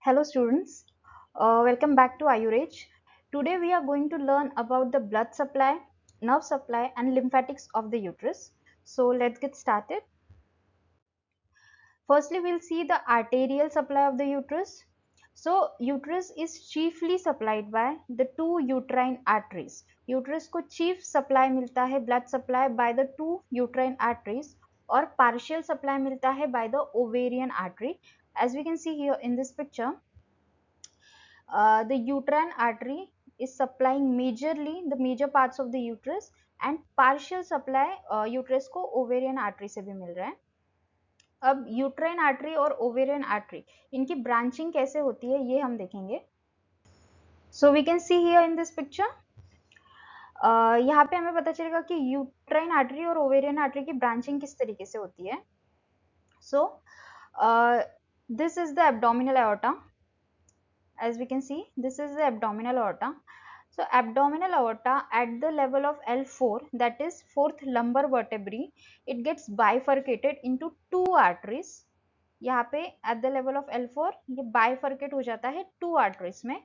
Hello students, welcome back to IURage. Today we are going to learn about the blood supply, nerve supply and lymphatics of the uterus. So let's get started. Firstly, we'll see the arterial supply of the uterus. So uterus is chiefly supplied by the two uterine arteries. Uterus को chief supply मिलता है blood supply by the two uterine arteries और partial supply मिलता है by the ovarian artery. As we can see here in this picture, the uterine artery is supplying majorly the major parts of the uterus and partial supply uterus को ovarian artery से भी मिल रहा है. अब uterine artery और ovarian artery इनकी branching कैसे होती है ये हम देखेंगे. So we can see here in this picture, यहाँ पे हमें पता चलेगा कि यूट्राइन आर्टरी और ओवेरियन आर्टरी की ब्रांचिंग किस तरीके से होती है. So this is the abdominal aorta. As we can see, this is the abdominal aorta. So abdominal aorta at the level of L4, that is fourth lumbar vertebrae, it gets bifurcated into two arteries. यहाँ पे at the level of L4 ये bifurcate हो जाता है two arteries में.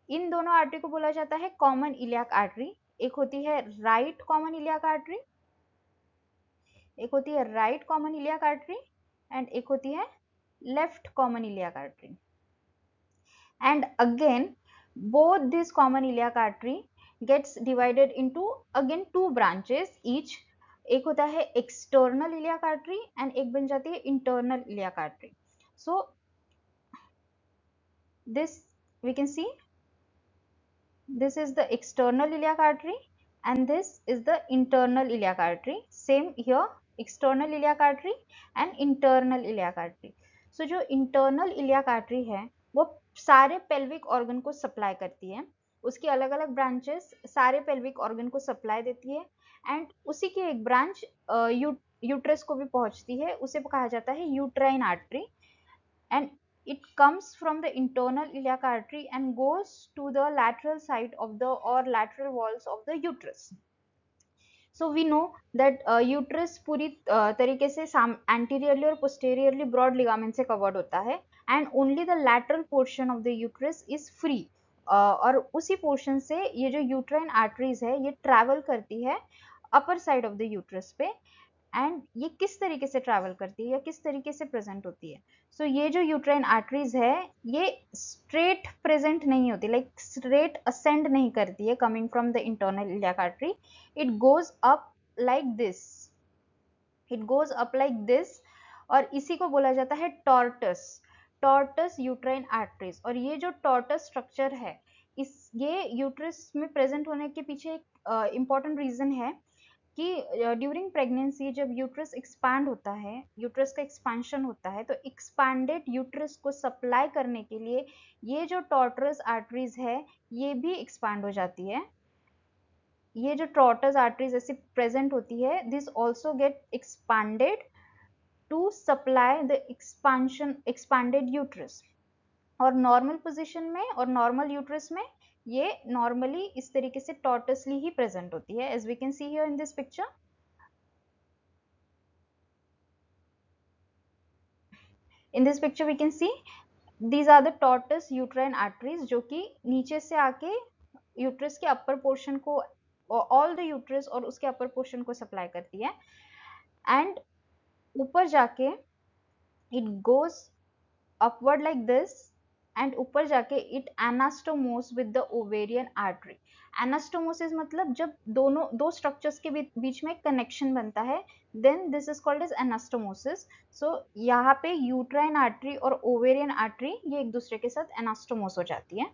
इन दोनों artery को बोला जाता है कॉमन इलियाक आर्टरी. एक होती है राइट कॉमन इलियाक आर्टरी, एक होती है right common iliac artery and एक होती है left common iliac artery. And again both this common iliac artery gets divided into again two branches each. एक होता है external iliac artery and एक बन जाती है internal iliac artery. So this we can see, this is the external iliac artery and this is the internal iliac artery. Same here, external iliac artery and internal iliac artery. So जो internal iliac artery है वो सारे pelvic organ को supply करती है. उसकी अलग अलग ब्रांचेस सारे पेल्विक ऑर्गन को सप्लाई देती है एंड उसी की एक ब्रांच यूट्रस को भी पहुंचती है. उसे कहा जाता है uterine artery and it comes from the internal iliac artery and goes to the lateral side of the or lateral walls of the uterus. So we know that uterus पूरी तरीके से anteriorly और posteriorly broad ligament से covered होता है and only the lateral portion of the uterus is free. और उसी portion से ये जो uterine arteries है ये travel करती है upper side of the uterus पे. एंड ये किस तरीके से ट्रैवल करती है या किस तरीके से प्रेजेंट होती है. सो ये जो यूट्राइन आर्टरीज है ये स्ट्रेट प्रेजेंट नहीं होती, लाइक स्ट्रेट असेंड नहीं करती है coming from the internal iliac artery. It goes up like this, it goes up like this और इसी को बोला जाता है टॉर्टस, टॉर्टस यूट्राइन आर्टरीज. और ये जो टॉर्टस स्ट्रक्चर है इस ये यूट्रस में प्रेजेंट होने के पीछे एक इम्पॉर्टेंट रीजन है कि ड्यूरिंग प्रेगनेंसी जब यूट्रस एक्सपैंड होता है, यूट्रस का एक्सपेंशन होता है, तो एक्सपैंडेड यूट्रस को सप्लाई करने के लिए ये जो टॉर्टस आर्टरीज है ये भी एक्सपैंड हो जाती है. ये जो टॉर्टस आर्टरीज ऐसी प्रेजेंट होती है this also get expanded to supply the expanded uterus. और नॉर्मल पोजिशन में और नॉर्मल यूट्रस में ये नॉर्मली इस तरीके से टॉर्टसली ही प्रेजेंट होती है. As we can see here in this picture, in this picture we can see these are the tortoise uterine arteries जो कि नीचे से आके यूट्रस के अपर पोर्शन को ऑल द यूट्रस और उसके अपर पोर्शन को सप्लाई करती है एंड ऊपर जाके it goes upward like this and ऊपर जाके it anastomoses with the ovarian artery. Anastomosis मतलब जब दोनों दो स्ट्रक्चर्स के बीच में कनेक्शन बनता है then this is called as anastomosis. So यहाँ पे यूट्राइन आर्टरी और ओवेरियन आर्टरी ये एक दूसरे के साथ एनास्टोमोस हो जाती है.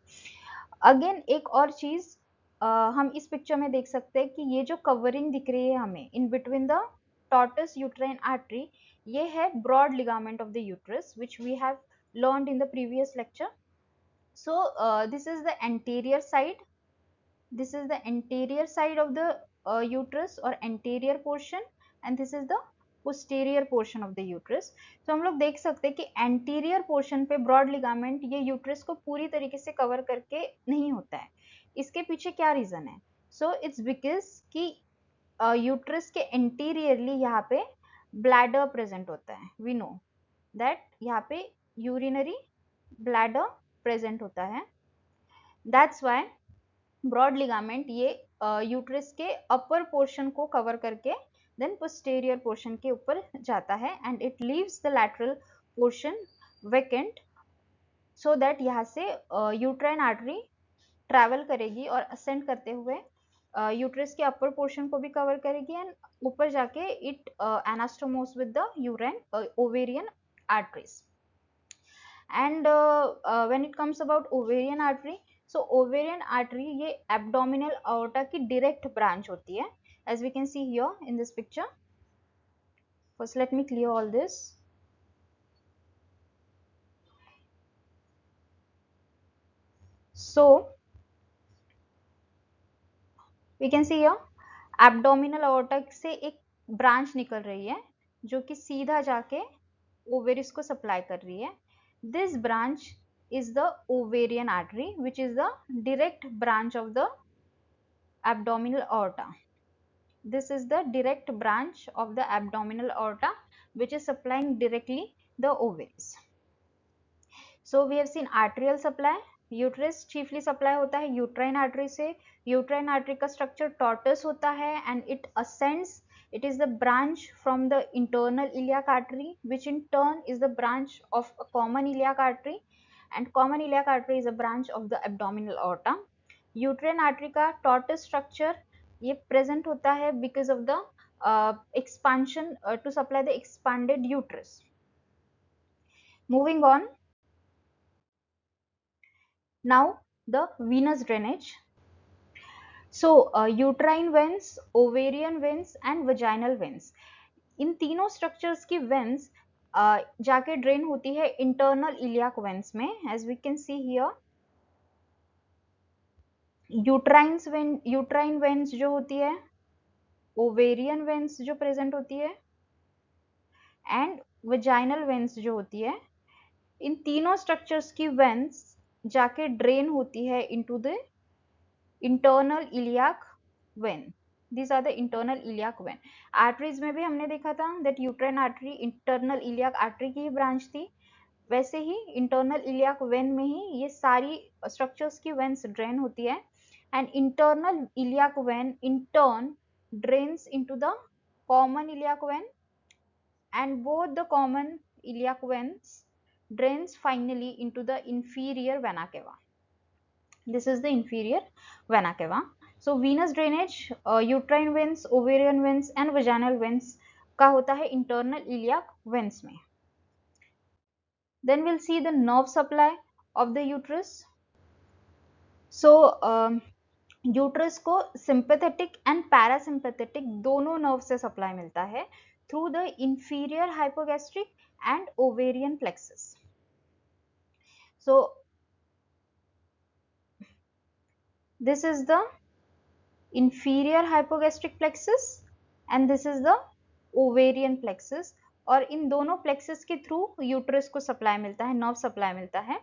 अगेन एक और चीज हम इस पिक्चर में देख सकते हैं कि ये जो कवरिंग दिख रही है हमें in between the tortuous uterine artery ये है broad ligament of the uterus which we have learned in the previous lecture. So this is the anterior side, this is the anterior side of the uterus or anterior portion and this is the posterior portion of the uterus. So हम लोग देख सकते हैं कि anterior portion पे broad ligament ये uterus को पूरी तरीके से cover करके नहीं होता है. इसके पीछे क्या reason है? So it's because कि uterus के anteriorly यहाँ पे bladder present होता है. We know that यहाँ पे urinary ब्लैडर प्रेजेंट होता है. दैट्स वाई ब्रॉड लिगामेंट ये यूट्रस के अपर पोर्शन को कवर करके देन पोस्टेरियर पोर्शन के ऊपर जाता है and it leaves the lateral portion vacant, so that यहाँ से यूट्राइन आर्टरी ट्रैवल करेगी और असेंड करते हुए यूट्रस के अपर पोर्शन को भी कवर करेगी एंड ऊपर जाके it anastomoses with the uterine ovarian arteries. And when it comes about ovarian artery, so ovarian artery ये एब्डोमिनल अओर्टा की डायरेक्ट ब्रांच होती है, as we can see here in this picture. First let me clear all this. So we can see here abdominal aorta से एक branch निकल रही है जो कि सीधा जाके ओवेरिस को सप्लाई कर रही है. This branch is the ovarian artery which is the direct branch of the abdominal aorta. This is the direct branch of the abdominal aorta which is supplying directly the ovaries. So we have seen arterial supply. Uterus chiefly supply होता है uterine artery से. Uterine artery का structure टॉर्टस होता है and it ascends. It is the branch from the internal iliac artery which in turn is the branch of a common iliac artery, and common iliac artery is a branch of the abdominal aorta. Uterine artery का टॉर्टस structure ये present होता है because of the expansion to supply the expanded uterus. Moving on, now the venous drainage. So uterine veins, ovarian veins and vaginal veins, इन तीनों structures की veins जाके drain होती है internal iliac veins में. As we can see here uterine veins जो होती है, ovarian veins जो प्रेजेंट होती है एंड वजाइनल वेन्स जो होती है, इन तीनों स्ट्रक्चर्स की वेन्स जाके ड्रेन होती है into the internal iliac vein. These are the internal iliac vein. Arteries में भी हमने देखा था that uterine artery internal iliac artery की ही ब्रांच थी. वैसे ही इंटरनल इलियाक वेन में ही ये सारी स्ट्रक्चर्स की वेन्स ड्रेन होती है and internal iliac vein in turn drains into the common iliac vein and both the common iliac veins drains finally into the inferior vena cava. This is the inferior vena cava. So venous drainage uterine veins, ovarian veins and vaginal veins का होता है internal iliac veins में. Then we'll see the nerve supply of the uterus. So uterus को sympathetic and parasympathetic दोनों nerve से supply मिलता है through the inferior hypogastric and ovarian plexus. So this is the inferior hypogastric plexus and this is the ovarian plexus, और इन दोनों plexus के through uterus को supply मिलता है, नर्व सप्लाई मिलता है.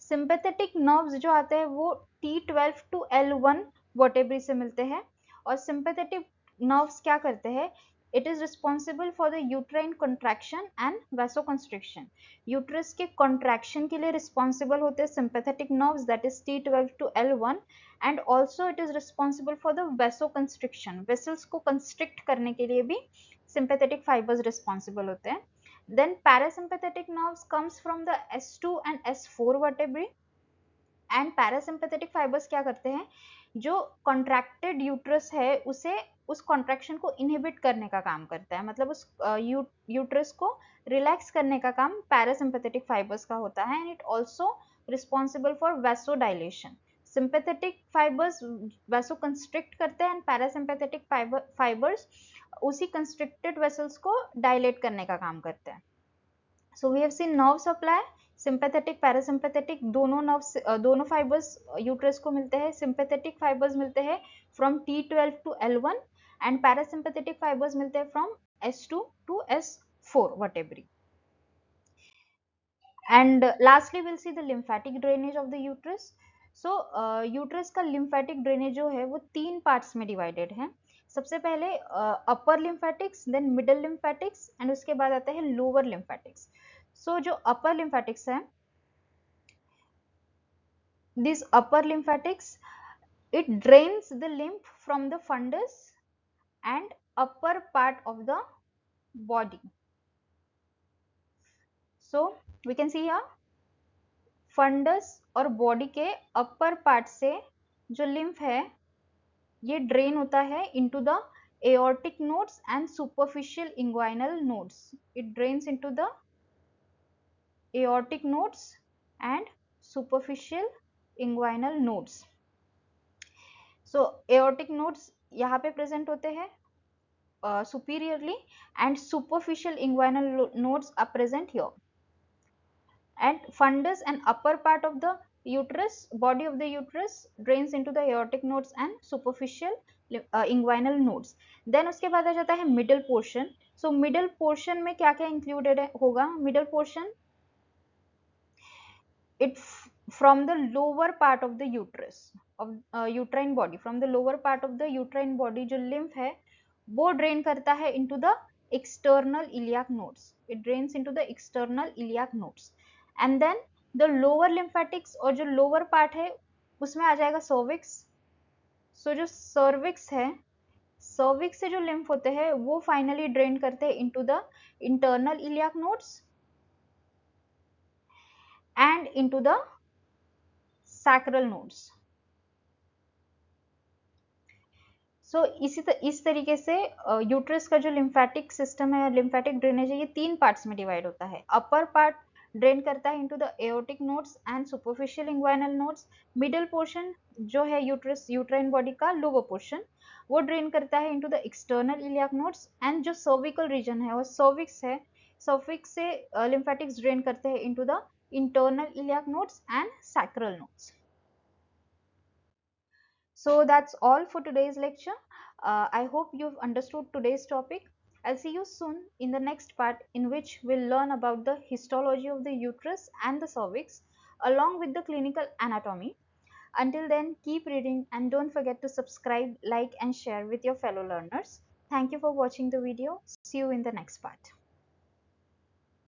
सिंपैथेटिक नर्व्स जो आते हैं वो T12 to L1 वर्टेब्री से मिलते हैं, और सिंपैथेटिक नर्व्स क्या करते हैं, it is responsible for the uterine contraction and vasoconstriction. Uterus के कंट्रैक्शन के लिए रिस्पॉन्सिबल होते हैं sympathetic nerves, that is T12 to L1, and also it is responsible for the vasoconstriction. Vessels को कंस्ट्रिक्ट करने के लिए भी सिंपैथेटिक फाइबर्स रिस्पॉन्सिबल होते हैं. Then parasympathetic nerves comes from the S2 and S4 vertebrae, and parasympathetic fibers क्या करते हैं, जो contracted uterus है उसे उस contraction को inhibit करने का काम करता है, मतलब उस uterus को relax करने का काम parasympathetic fibers का होता है, and it also responsible for vasodilation. Sympathetic fibers vasoconstrict करते हैं and parasympathetic fibers उसी constricted vessels को dilate करने का काम करते हैं. So we have seen nerve supply, sympathetic parasympathetic दोनों nerves दोनों fibers uterus को मिलते हैं. sympathetic fibers मिलते हैं from T12 to L1 and parasympathetic fibers मिलते हैं from S2 to S4 vertebrae. And lastly we'll see the lymphatic drainage of the uterus. So uterus का lymphatic drainage जो है वो 3 parts में divided है. सबसे पहले upper lymphatics, then middle lymphatics and उसके बाद आता है लोअर लिम्फेटिक्स. सो जो अपर लिम्फेटिक्स है These upper lymphatics, it drains the lymph from the fundus and upper part of the body. So we can see here fundus और body के upper part से जो लिम्फ है ये drain होता है into the aortic nodes and superficial inguinal nodes. It drains into the aortic nodes and superficial inguinal nodes. So aortic nodes यहाँ पे present होते हैं superiorly and superficial inguinal nodes are present here. And fundus and upper part of the uterus, body of the uterus drains into the aortic nodes and superficial inguinal nodes. Then उसके बाद आ जाता है middle portion. So middle portion में क्या क्या included होगा? Middle portion, it from the lower part of the uterus of uterine body, from the lower part of the uterine body जो lymph है वो drain करता है into the external iliac nodes. It drains into the external iliac nodes. And then the lower lymphatics और जो lower part है उसमें आ जाएगा cervix. So जो cervix है, cervix से जो lymph होते हैं वो finally drain करते हैं into the internal iliac nodes and into the sacral nodes. सो इस तरीके से यूट्रस का जो लिम्फेटिक सिस्टम है, लिम्फेटिक ड्रेनेज है, ये 3 पार्ट्स में डिवाइड होता है. अपर पार्ट ड्रेन करता है into the aortic nodes and superficial inguinal nodes. Middle portion जो है यूट्रस यूट्राइन बॉडी का लोअर पोर्शन वो ड्रेन करता है into the external iliac nodes. And जो सर्विकल रीजन है और सर्विक्स है, सर्विक्स से लिम्फेटिक्स ड्रेन करते हैं into the internal iliac nodes and sacral nodes. So that's all for today's lecture. I hope you've understood today's topic. I'll see you soon in the next part, in which we'll learn about the histology of the uterus and the cervix along with the clinical anatomy. Until then, keep reading and don't forget to subscribe, like and share with your fellow learners. Thank you for watching the video. See you in the next part.